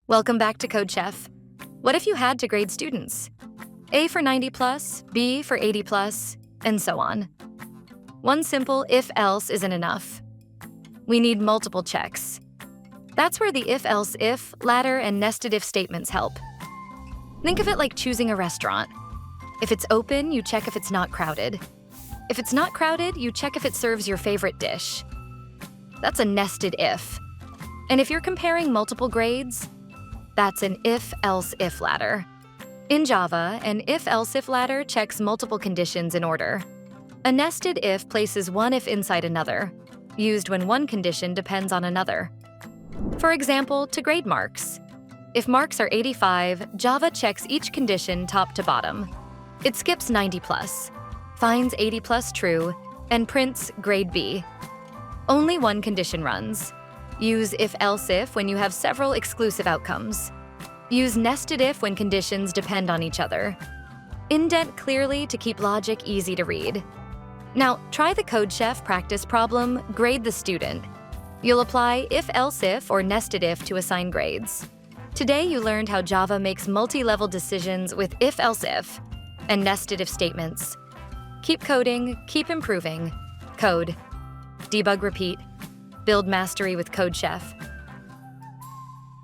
Welcome back to CodeChef. What if you had to grade students? A for 90 plus, B for 80 plus, and so on. One simple if-else isn't enough. We need multiple checks. That's where the if-else-if, ladder, and nested if statements help. Think of it like choosing a restaurant. If it's open, you check if it's not crowded. If it's not crowded, you check if it serves your favorite dish. That's a nested if. And if you're comparing multiple grades, that's an if-else-if ladder. In Java, an if-else-if ladder checks multiple conditions in order. A nested if places one if inside another, used when one condition depends on another. For example, to grade marks. If marks are 85, Java checks each condition top to bottom. It skips 90 plus, finds 80 plus true, and prints grade B. Only one condition runs. Use if-else-if when you have several exclusive outcomes. Use nested if when conditions depend on each other. Indent clearly to keep logic easy to read. Now, try the CodeChef practice problem, Grade the Student. You'll apply if-else-if or nested if to assign grades. Today you learned how Java makes multi-level decisions with if-else-if and nested if statements. Keep coding, keep improving. Code. Debug, repeat. Build mastery with CodeChef.